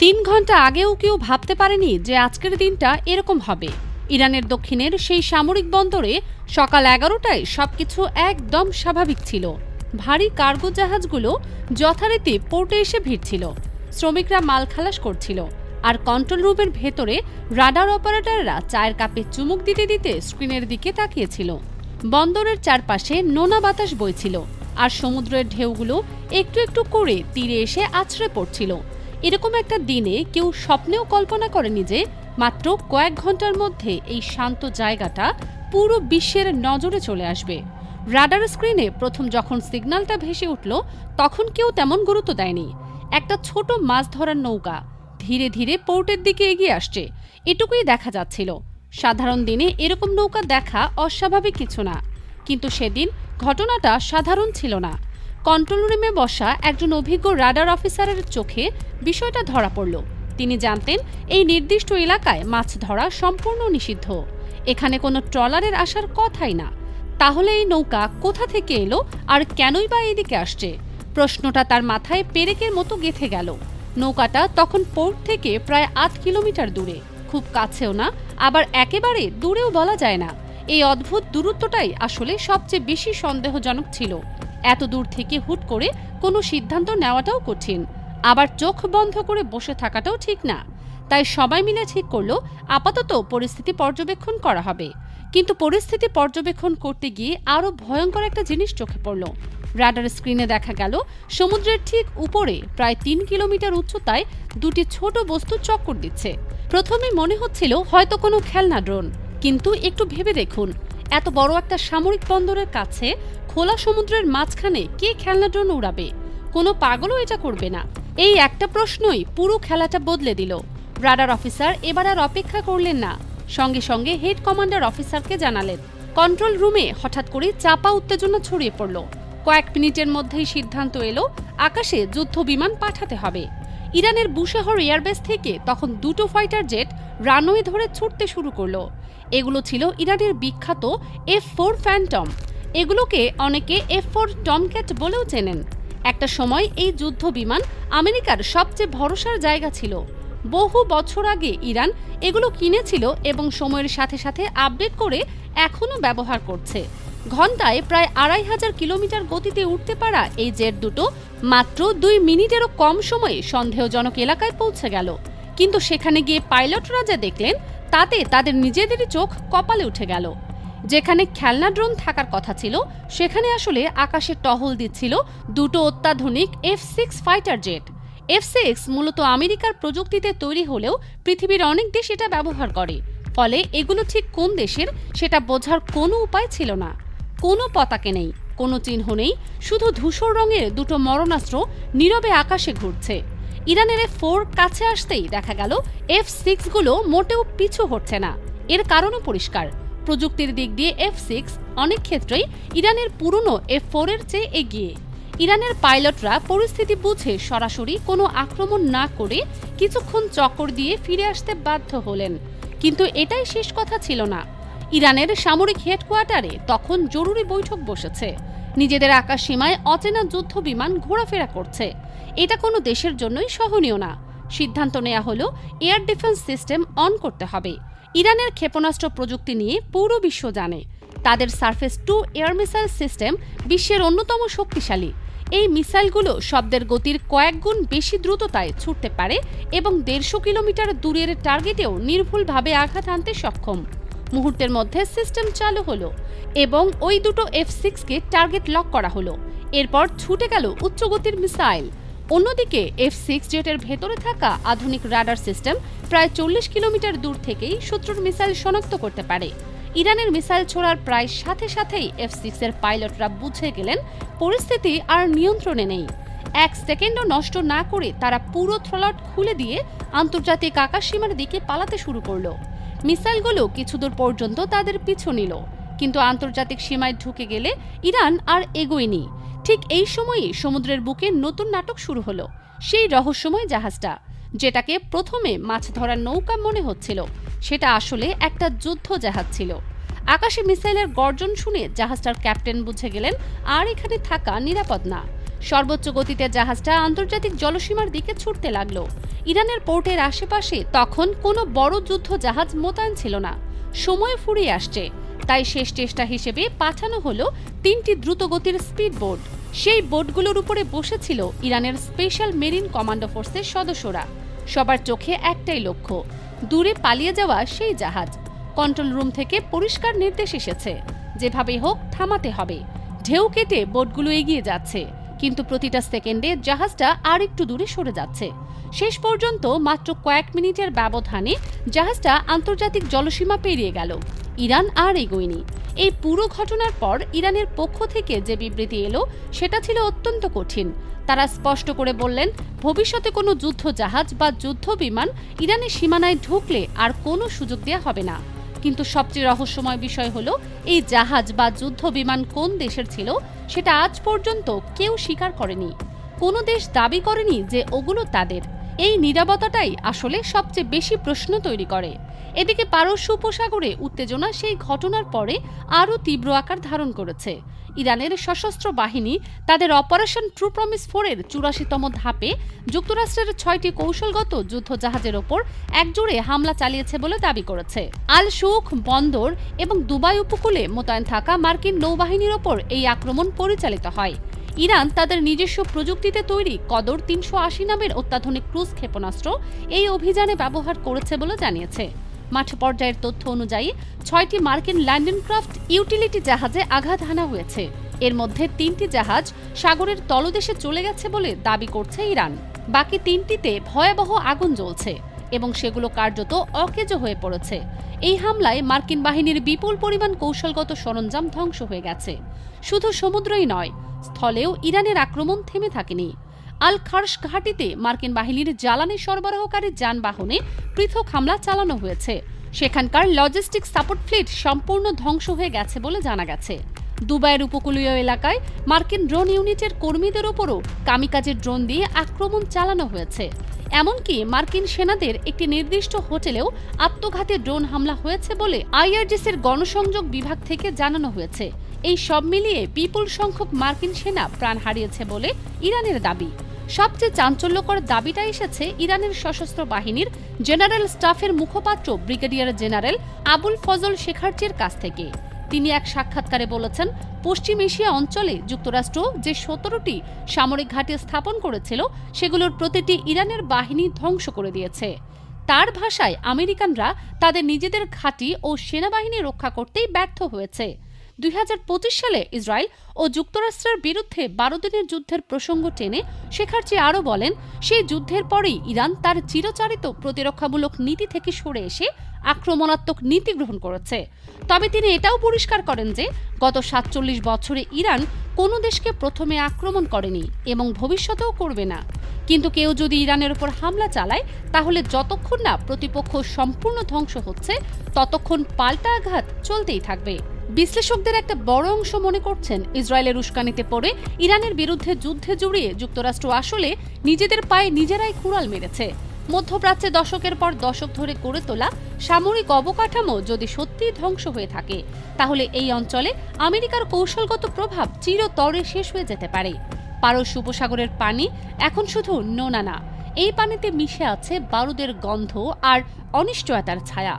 3 ঘন্টা আগেও কেউ ভাবতে পারেনি যে আজকের দিনটা এরকম হবে। ইরানের দক্ষিণের সেই সামরিক বন্দরে সকাল 11টায় সবকিছু একদম স্বাভাবিক ছিল। ভারী কার্গো জাহাজগুলো যথারীতি পোর্টে এসে ভিড়ছিল, শ্রমিকরা মাল খালাস করছিল, আর কন্ট্রোল রুমের ভেতরে রাডার অপারেটররা চায়ের কাপে চুমুক দিতে দিতে স্ক্রিনের দিকে তাকিয়েছিল। বন্দরের চারপাশে নোনা বাতাস বইছিল, আর সমুদ্রের ঢেউগুলো একটু একটু করে তীরে এসে আছড়ে পড়ছিল। এরকম একটা দিনে কেউ স্বপ্নেও কল্পনা করেনি যে মাত্র কয়েক ঘন্টার মধ্যে এই শান্ত জায়গাটা পুরো বিশ্বের নজরে চলে আসবে। রাডার স্ক্রিনে প্রথম যখন সিগন্যালটা ভেসে উঠল, তখন কেউ তেমন গুরুত্ব দেয়নি। একটা ছোট মাছ ধরার নৌকা ধীরে ধীরে পোর্টের দিকে এগিয়ে আসছে, এটুকুই দেখা যাচ্ছিল। সাধারণ দিনে এরকম নৌকা দেখা অস্বাভাবিক কিছু না, কিন্তু সেদিন ঘটনাটা সাধারণ ছিল না। কন্ট্রোল রুমে বসা একজন অভিজ্ঞ রাডার অফিসারের চোখে বিষয়টা ধরা পড়ল। তিনি জানতেন এই নির্দিষ্ট এলাকায় মাছ ধরা সম্পূর্ণ নিষিদ্ধ, এখানে কোনো ট্রলারের আসার কথাই না। তাহলে এই নৌকা কোথা থেকে এলো আর কেনই বা এদিকে আসছে? প্রশ্নটা তার মাথায় পেরেকের মতো গেঁথে গেল। নৌকাটা তখন পোর্ট থেকে প্রায় 8 কিলোমিটার দূরে, খুব কাছেও না, আবার একেবারে দূরেও বলা যায় না। এই অদ্ভুত দূরত্বটাই আসলে সবচেয়ে বেশি সন্দেহজনক ছিল। এত দূর থেকে হুট করে কোনো সিদ্ধান্ত নেওয়াটাও কঠিন, আবার চোখ বন্ধ করে বসে থাকাটাও ঠিক না। তাই সবাই মিলে ঠিক করলো আপাতত পরিস্থিতি পর্যবেক্ষণ করা হবে। কিন্তু পরিস্থিতি পর্যবেক্ষণ করতে গিয়ে আরও ভয়ঙ্কর একটা জিনিস চোখে পড়ল। রাডার স্ক্রিনে দেখা গেল সমুদ্রের ঠিক উপরে প্রায় 3 কিলোমিটার উচ্চতায় দুটি ছোট বস্তু চক্কর দিচ্ছে। প্রথমে মনে হচ্ছিল হয়তো কোনো খেলনা ড্রোন, কিন্তু একটু ভেবে দেখুন, এত বড় একটা সামরিক বন্দরের কাছে খোলা সমুদ্রের মাঝখানে কে খেলনা ড্রোন উড়াবে? কোনো পাগলও এটা করবে না। এই একটা প্রশ্নই পুরো খেলাটা বদলে দিল। রাডার অফিসার এবার আর অপেক্ষা করলেন না, সঙ্গে সঙ্গে হেড কমান্ডার অফিসারকে জানালেন। কন্ট্রোল রুমে হঠাৎ করে চাপা উত্তেজনা ছড়িয়ে পড়ল। কয়েক মিনিটের মধ্যেই সিদ্ধান্ত এলো আকাশে যুদ্ধ বিমান পাঠাতে হবে। ইরানের বুশেহর এয়ারবেস থেকে তখন দুটো ফাইটার জেট রানওয়ে ধরে ছুটতে শুরু করলো। এগুলো ছিল ইরানের বিখ্যাত F-4 ফ্যান্টম। এগুলোকে অনেকে F-4 টমক্যাট বলেও চেনেন। একটা সময় এই যুদ্ধ বিমান আমেরিকার সবচেয়ে ভরসার জায়গা ছিল। বহু বছর আগে ইরান এগুলো কিনেছিল এবং সময়ের সাথে সাথে আপডেট করে এখনও ব্যবহার করছে। ঘন্টায় প্রায় 2500 কিলোমিটার গতিতে উঠতে পারা এই জেট দুটো মাত্র 2 মিনিটেরও কম সময়ে সন্দেহজনক এলাকায় পৌঁছে গেল। কিন্তু সেখানে গিয়ে পাইলটরা যা দেখলেন তাতে তাদের নিজেদেরই চোখ কপালে উঠে গেল। যেখানে খেলনা ড্রোন থাকার কথা ছিল, সেখানে আসলে আকাশে টহল দিচ্ছিল দুটো অত্যাধুনিক F-6 ফাইটার জেট। F-6 মূলত আমেরিকার প্রযুক্তিতে তৈরি হলেও পৃথিবীর অনেক দেশ এটা ব্যবহার করে, ফলে এগুলো ঠিক কোন দেশের সেটা বোঝার কোনো উপায় ছিল না। কোনো পতাকা নেই, কোনো চিহ্ন নেই, শুধু ধূসর রঙের দুটো মরণাস্ত্র নীরবে আকাশে ঘুরছে। ইরানের F-4 কাছে আসতেই দেখা গেল F-6 গুলো মোটেও পিছু হচ্ছে না। এর কারণও পরিষ্কার, প্রযুক্তির দিক দিয়ে F-6 অনেক ক্ষেত্রেই ইরানের পুরনো F-4 এর চেয়ে এগিয়ে। ইরানের পাইলটরা পরিস্থিতি বুঝে সরাসরি কোনো আক্রমণ না করে কিছুক্ষণ চক্কর দিয়ে ফিরে আসতে বাধ্য হলেন। কিন্তু এটাই শেষ কথা ছিল না। ইরানের সামরিক হেডকোয়ার্টারে তখন জরুরি বৈঠক বসেছে। নিজেদের আকাশ সীমায় অচেনা যুদ্ধ বিমান ঘোরাফেরা করছে, এটা কোনো দেশের জন্যই সহনীয় না। সিদ্ধান্ত নেওয়া হলো এয়ার ডিফেন্স সিস্টেম অন করতে হবে। ইরানের ক্ষেপণাস্ত্র প্রযুক্তি নিয়ে পুরো বিশ্ব জানে। তাদের surface two air missile system বিশ্বের অন্যতম শক্তিশালী। এই মিসাইলগুলো শব্দের গতির কয়েক গুণ বেশি দ্রুততায় ছুটতে পারে এবং 150 কিলোমিটার দূরের টার্গেটেও নির্ভুলভাবে আঘাত আনতে সক্ষম। মুহূর্তের মধ্যে সিস্টেম চালু হলো এবং ওই দুটো F-6কে টার্গেট লক করা হলো। এরপর ছুটে গেল উচ্চগতির মিসাইল। অন্যদিকে F-6 জেটের ভেতরে থাকা আধুনিক রাডার সিস্টেম প্রায় 40 কিলোমিটার দূর থেকেই শত্রুর মিসাইল শনাক্ত করতে পারে। ইরানের মিসাইল ছোড়ার প্রায় সাথে সাথেই F-6 এর পাইলটরা বুঝে গেলেন পরিস্থিতি আর নিয়ন্ত্রণে নেই। 1 সেকেন্ডও নষ্ট না করে তারা পুরো থ্রোটল খুলে দিয়ে আন্তর্জাতিক আকাশসীমার দিকে পালাতে শুরু করলো। মিসাইলগুলো কিছুদূর পর্যন্ত তাদের পিছু নিল, কিন্তু আন্তর্জাতিক সীমায় ঢুকে গেলে ইরান আর এগোয়নি। ঠিক এই সময়ই সমুদ্রের বুকে নতুন নাটক শুরু হলো। সেই রহস্যময় জাহাজটা, যেটাকে প্রথমে মাছ ধরার নৌকা মনে হচ্ছিল, সেটা আসলে একটা যুদ্ধ জাহাজ ছিল। আকাশে মিসাইলের গর্জন শুনে জাহাজটার ক্যাপ্টেন বুঝে গেলেন আর এখানে থাকা নিরাপদ না। সর্বোচ্চ গতিতে জাহাজটা আন্তর্জাতিক জলসীমার দিকে ছুটতে লাগলো। ইরানের পোর্টের আশেপাশে তখন কোনো বড় যুদ্ধ জাহাজ মোতায়েন ছিল না। সময় ফুরিয়ে আসছে, তাই শেষ চেষ্টা হিসেবে পাঠানো হলো 3টি দ্রুতগতির স্পিড বোট। সেই বোটগুলোর উপরে বসেছিল ইরানের স্পেশাল মেরিন কমান্ডো ফোর্সের সদস্যরা। সবার চোখে একটাই লক্ষ্য, দূরে পালিয়ে যাওয়া সেই জাহাজ। কন্ট্রোল রুম থেকে পরিষ্কার নির্দেশ এসেছে, যেভাবেই হোক থামাতে হবে। ঢেউ কেটে বোটগুলো এগিয়ে যাচ্ছে, কিন্তু প্রতিটা সেকেন্ডে জাহাজটা আর একটু দূরে সরে যাচ্ছে। শেষ পর্যন্ত মাত্র কয়েক মিনিটের ব্যবধানে জাহাজটা আন্তর্জাতিক জলসীমা পেরিয়ে গেল। ইরান আর এগোয়নি। এই পুরো ঘটনার পর ইরানের পক্ষ থেকে যে বিবৃতি এলো সেটা ছিল অত্যন্ত কঠিন। তারা স্পষ্ট করে বললেন, ভবিষ্যতে কোনো যুদ্ধ জাহাজ বা যুদ্ধ বিমান ইরানের সীমানায় ঢুকলে আর কোনো সুযোগ দেওয়া হবে না। কিন্তু সবচেয়ে রহস্যময় বিষয় হলো, এই জাহাজ বা যুদ্ধ বিমান কোন দেশের ছিল সেটা আজ পর্যন্ত কেউ স্বীকার করেনি। কোনো দেশ দাবি করেনি যে ওগুলো তাদের। এই নীরবতাটাই আসলে সবচেয়ে বেশি প্রশ্ন তৈরি করে। এদিকে পারস্য উপসাগরে উত্তেজনা সেই ঘটনার পরে আরও তীব্র আকার ধারণ করেছে। ইরানের সশস্ত্র বাহিনী তাদের অপারেশন ট্রু প্রমিস 4-এর 84তম ধাপে যুক্তরাষ্ট্রের 6টি কৌশলগত যুদ্ধ জাহাজের ওপর একজোড়ে হামলা চালিয়েছে বলে দাবি করেছে। আল শুখ বন্দর এবং দুবাই উপকূলে মোতায়েন থাকা মার্কিন নৌবাহিনীর ওপর এই আক্রমণ পরিচালিত হয়। ইরান তাদের নিজস্ব প্রযুক্তিতে তৈরি কদর 380 নামের অত্যাধুনিক ক্রুজ ক্ষেপণাস্ত্র এই অভিযানে ব্যবহার করেছে বলে জানিয়েছে। মাঠ পর্যায়ের তথ্য অনুযায়ী 6টি মার্কিন ল্যান্ডেনক্রাফট ইউটিলিটি জাহাজে আঘাত হানা হয়েছে। এর মধ্যে 3টি জাহাজ সাগরের তলদেশে চলে গেছে বলে দাবি করছে ইরান। বাকি 3টিতে ভয়াবহ আগুন জ্বলছে এবং সেগুলো কার্যত অকেজো হয়ে পড়েছে। এই হামলায় মার্কিন বাহিনীর বিপুল পরিমাণ কৌশলগত সরঞ্জাম ধ্বংস হয়ে গেছে। শুধু সমুদ্রই নয়, স্থলেও ইরানের আক্রমণ থেমে থাকেনি। আল খার্শ ঘাঁটিতে মার্কিন বাহিনীর জ্বালানি সরবরাহকারী যানবাহনে পৃথক হামলা চালানো হয়েছে। সেখানকার লজিস্টিক সাপোর্ট ফ্লিট সম্পূর্ণ ধ্বংস হয়ে গেছে বলে জানা গেছে। দুবাইয়ের উপকূলীয় এলাকায় মার্কিন ড্রোন ইউনিটের কর্মীদের ওপরও কামিকাজে ড্রোন দিয়ে আক্রমণ চালানো হয়েছে। এমনকি মার্কিন সেনাদের একটি নির্দিষ্ট হোটেলেও আত্মঘাতী ড্রোন হামলা হয়েছে বলে আইআরজিসির গণসংযোগ বিভাগ থেকে জানানো হয়েছে। এই সব মিলিয়ে বিপুল সংখ্যক মার্কিন সেনা প্রাণ হারিয়েছে বলে ইরানের দাবি। সবচেয়ে চাঞ্চল্যকর দাবিটা এসেছে ইরানের সশস্ত্র বাহিনীর জেনারেল স্টাফের মুখপাত্র ব্রিগেডিয়ার জেনারেল আবুল ফজল শেখারচির কাছ থেকে। তিনি এক সাক্ষাৎকারে বলেছেন, পশ্চিম এশিয়া অঞ্চলে যুক্তরাষ্ট্র যে 17টি সামরিক ঘাঁটি স্থাপন করেছিল সেগুলোর প্রতিটি ইরানের বাহিনী ধ্বংস করে দিয়েছে। তার ভাষায়, আমেরিকানরা তাদের নিজেদের ঘাঁটি ও সেনাবাহিনী রক্ষা করতেই ব্যর্থ হয়েছে। 2025 সালে ইসরায়েল ও যুক্তরাষ্ট্রের বিরুদ্ধে 12 দিনের যুদ্ধের প্রসঙ্গ টেনে শেখারচি আরও বলেন, সেই যুদ্ধের পরেই ইরান তার চিরচারিত প্রতিরক্ষামূলক নীতি থেকে সরে এসে আক্রমণাত্মক নীতি গ্রহণ করেছে। তবে তিনি এটাও পরিষ্কার করেন যে গত 47 বছরে ইরান কোনো দেশকে প্রথমে আক্রমণ করেনি এবং ভবিষ্যতেও করবে না। কিন্তু কেউ যদি ইরানের উপর হামলা চালায়, তাহলে যতক্ষণ না প্রতিপক্ষ সম্পূর্ণ ধ্বংস হচ্ছে ততক্ষণ পাল্টা আঘাত চলতেই থাকবে। বিশ্লেষকদের একটা বড় অংশ মনে করছেন, ইসরায়েলের উস্কানিতে পড়ে ইরানের বিরুদ্ধে যুদ্ধে জড়িয়ে যুক্তরাষ্ট্র আসলে নিজেদের পায়ে নিজেরাই কুড়াল মেরেছে। মধ্যপ্রাচ্যে দশকের পর দশক ধরে গড়ে তোলা সামরিক অবকাঠামো যদি সত্যিই ধ্বংস হয়ে থাকে, তাহলে এই অঞ্চলে আমেরিকার কৌশলগত প্রভাব চিরতরে শেষ হয়ে যেতে পারে। পারস্য উপসাগরের পানি এখন শুধু নোনা না, এই পানিতে মিশে আছে বারুদের গন্ধ আর অনিশ্চয়তার ছায়া।